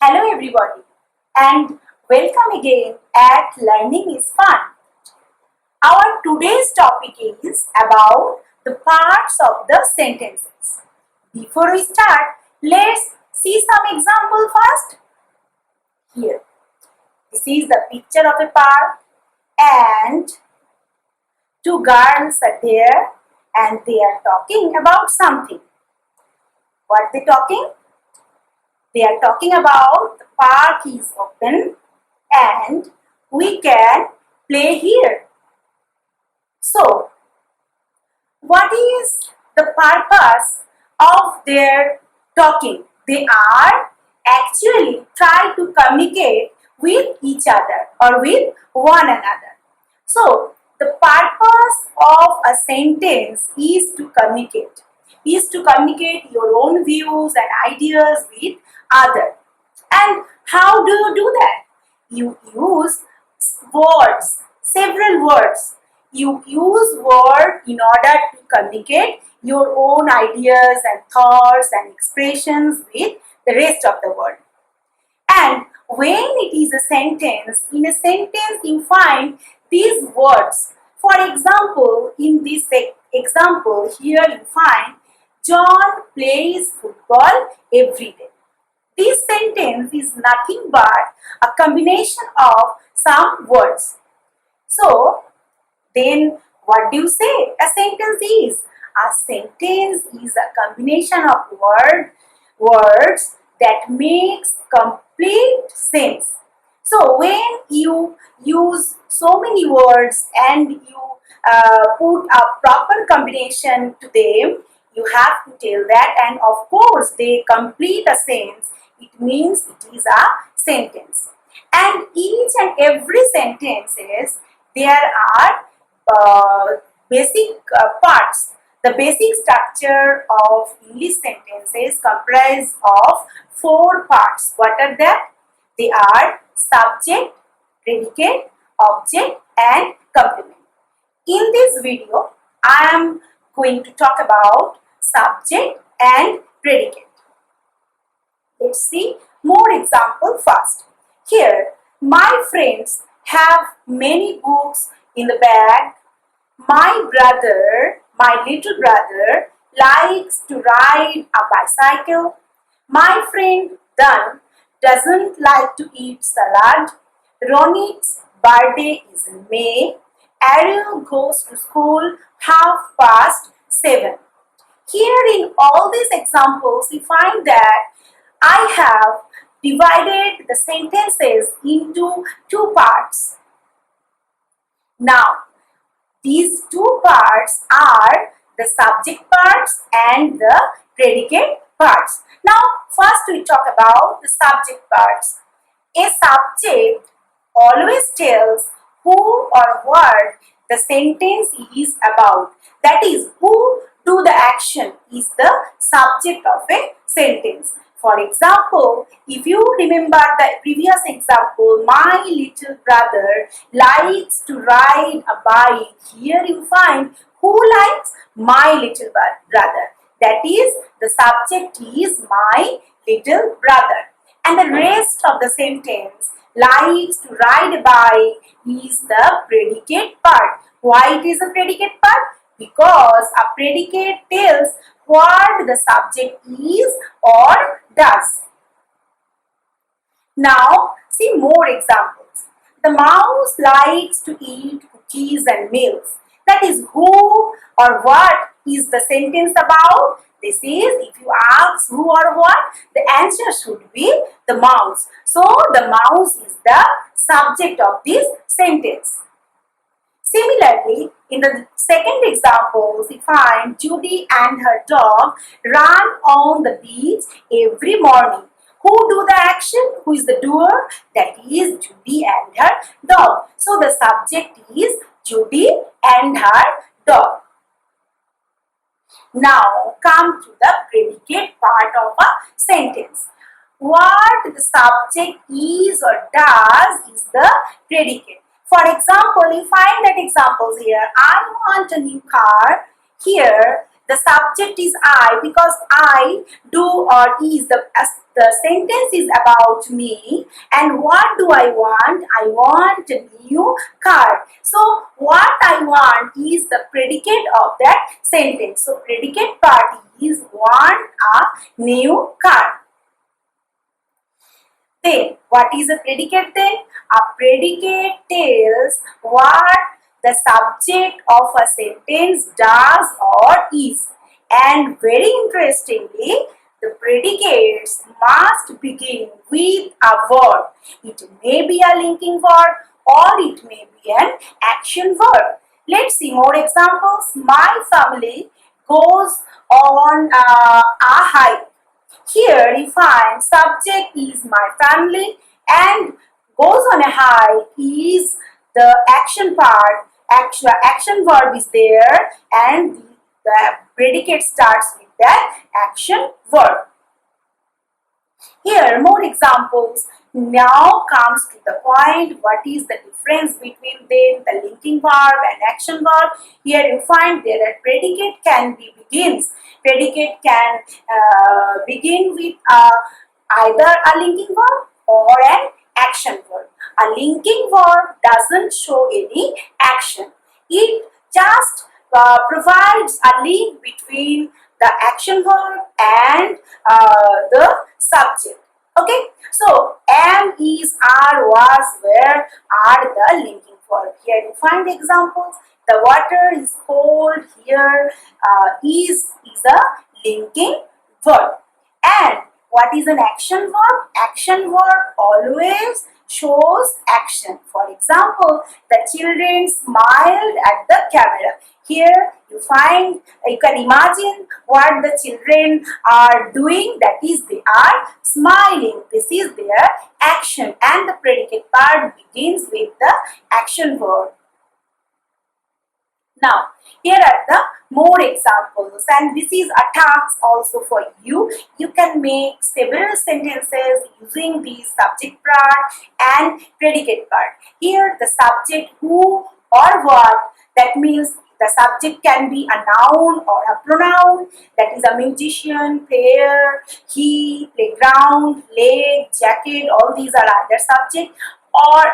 Hello everybody and welcome again at Learning is Fun. Our today's topic is about the parts of the sentences. Before we start, let's see some example first. Here, this is the picture of a park and two girls are there and they are talking about something. What they talking? They are talking about the park is open and we can play here. So, what is the purpose of their talking? They are actually trying to communicate with each other or with one another. So, the purpose of a sentence is to communicate. Your own views and ideas with others. And how do you do that? You use words, several words. You use words in order to communicate your own ideas and thoughts and expressions with the rest of the world. And when it is a sentence, in a sentence you find these words. For example, in this example here you find John plays football every day. This sentence is nothing but a combination of some words. So, then what do you say a sentence is? A sentence is a combination of words that makes complete sense. So, when you use so many words and you put a proper combination to them, you have to tell that, and of course they complete a sense. It means it is a sentence. And each and every sentences, there are basic parts. The basic structure of English sentences comprise of 4 parts. What are that? They are subject, predicate, object and complement. In this video, I am going to talk about subject and predicate. Let's see more example first. Here, my friends have many books in the bag. My little brother, likes to ride a bicycle. My friend Dan doesn't like to eat salad. Ronit's birthday is in May. Ariel goes to school 7:30. Here in all these examples, we find that I have divided the sentences into 2 parts. Now, these 2 parts are the subject parts and the predicate parts. Now, first we talk about the subject parts. A subject always tells who or what the sentence is about. That is, who do the action is the subject of a sentence. For example, if you remember the previous example, my little brother likes to ride a bike. Here you find who likes? My little brother. That is, the subject is my little brother. And the rest of the sentence, likes to ride a bike, is the predicate part. Why it is a predicate part? Because a predicate tells what the subject is or does. Now, see more examples. The mouse likes to eat cookies and milk. That is, who or what is the sentence about? This is, if you ask who or what, the answer should be the mouse. So, the mouse is the subject of this sentence. Similarly, in the second example, we find Judy and her dog run on the beach every morning. Who do the action? Who is the doer? That is Judy and her dog. So, the subject is Judy and her dog. Now, come to the predicate part of a sentence. What the subject is or does is the predicate. For example, you find that examples here. I want a new car. Here, the subject is I because I do or is the sentence is about me. And what do I want? I want a new car. So what I want is the predicate of that sentence. So predicate part is want a new car. Then what is a predicate then? A predicate tells what the subject of a sentence does or is. And very interestingly, the predicates must begin with a verb. It may be a linking verb or it may be an action verb. Let's see more examples. My family goes on a hike. Here you find subject is my family and goes on a hike is the action part. Actual action verb is there and the predicate starts with that action verb. Here more examples. Now comes to the point, what is the difference between them, the linking verb and action verb. Here you find there a predicate can be begins. Predicate can begin with either a linking verb or an action verb. A linking verb doesn't show any action. It just provides a link between the action verb and the subject. Okay, so am, is, are, was, were are the linking verb. Here you find examples. The water is cold. Here is a linking verb. And what is an action verb? Action verb always shows action. For example, the children smiled at the camera. Here you can imagine what the children are doing, that is they are smiling. This is their action and the predicate part begins with the action verb. Now, here are the more examples and this is a task also for you. You can make several sentences using the subject part and predicate part. Here the subject who or what, that means the subject can be a noun or a pronoun, that is a musician, player, he, playground, lake, jacket, all these are either subject or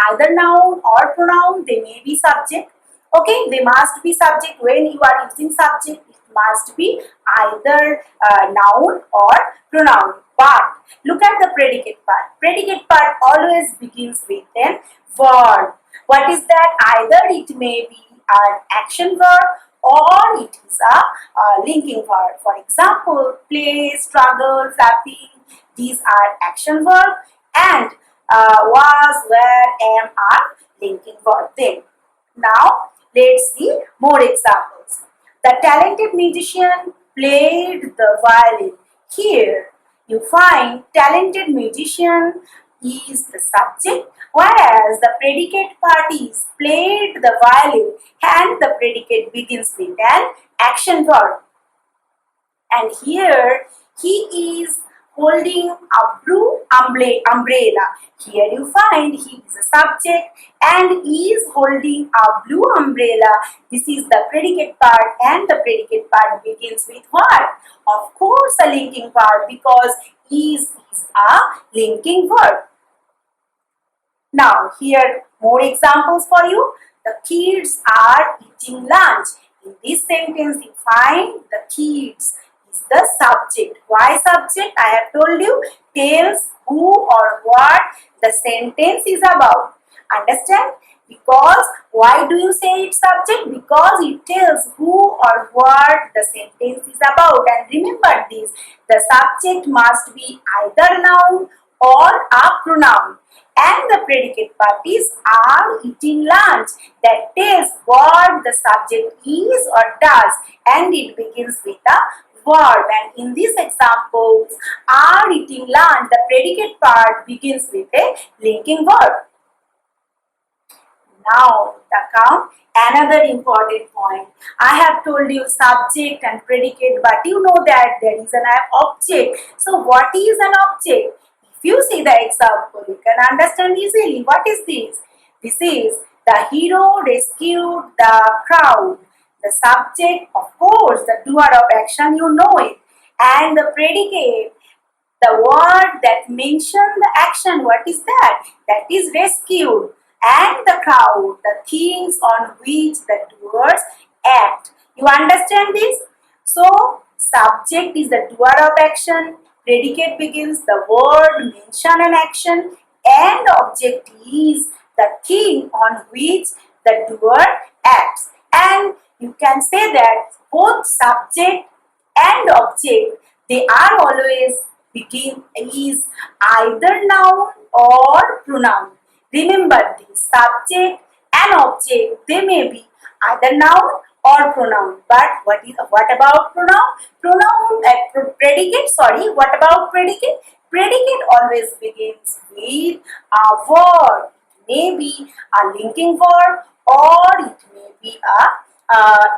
either noun or pronoun, they may be subject. Okay, they must be subject. When you are using subject, it must be either noun or pronoun. But look at the predicate part. Predicate part always begins with an verb. What is that? Either it may be an action verb or it is a linking verb. For example, play, struggle, flapping, these are action verb and was, were, am are linking verb. Then now let's see more examples. The talented musician played the violin. Here you find talented musician is the subject, whereas the predicate part is played the violin and the predicate begins with an action verb. And here he is holding a blue umbrella. Here you find he is a subject and is holding a blue umbrella. This is the predicate part and the predicate part begins with what? Of course a linking part because is a linking verb. Now here more examples for you. The kids are eating lunch. In this sentence you find the kids the subject. Why subject? I have told you, tells who or what the sentence is about. Understand? Because why do you say it's subject? Because it tells who or what the sentence is about. And remember this, the subject must be either noun or a pronoun. And the predicate part is are eating lunch. That tells what the subject is or does. And it begins with a verb, and in these examples are eating lunch, the predicate part begins with a linking verb. Now the count, another important point. I have told you subject and predicate, but you know that there is an object. So what is an object? If you see the example, you can understand easily. What is this? This is the hero rescued the crowd. The subject, of course, the doer of action, you know it. And the predicate, the word that mentions the action, what is that? That is rescued. And the crowd, the things on which the doers act. You understand this? So, subject is the doer of action, predicate begins the word, mention an action, and object is the thing on which the doer acts. And you can say that both subject and object, they are always begin is either noun or pronoun. Remember this, subject and object, they may be either noun or pronoun. But what about pronoun? Predicate, sorry, what about predicate? Predicate always begins with a verb. It may be a linking verb or it may be a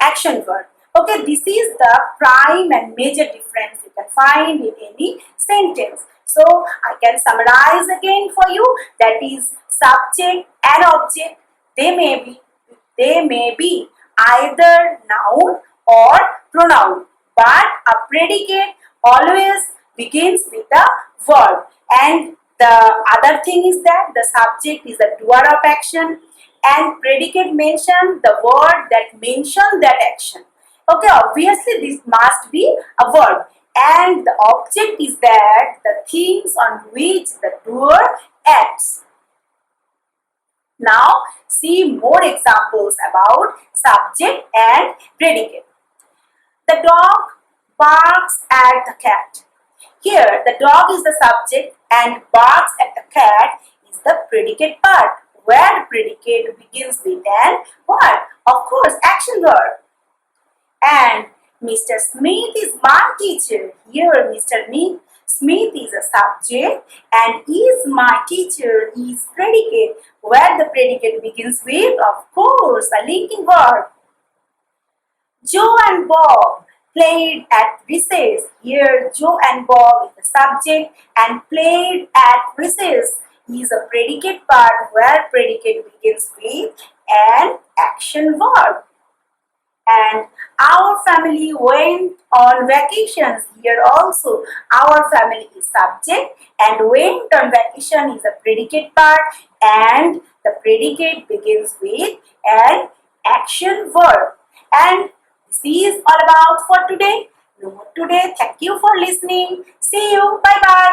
action verb. Okay, this is the prime and major difference you can find in any sentence. So I can summarize again for you. That is, subject and object, they may be either noun or pronoun, but a predicate always begins with a verb. And the other thing is that the subject is the doer of action and predicate mention the word that mentions that action. Okay, obviously this must be a verb, and the object is that the things on which the doer acts. Now see more examples about subject and predicate. The dog barks at the cat. Here the dog is the subject and barks at the cat is the predicate part, where predicate begins with an what? Of course, action verb. And Mr. Smith is my teacher. Here Mr. Smith is a subject and is my teacher is predicate, where the predicate begins with, of course, a linking verb. Joe and Bob played at recess. Here Joe and Bob is the subject and played at recess is a predicate part, where predicate begins with an action verb. And our family went on vacations. Here also our family is subject and went on vacation is a predicate part, and the predicate begins with an action verb. And this is all about for today. No more today. Thank you for listening. See you. Bye bye.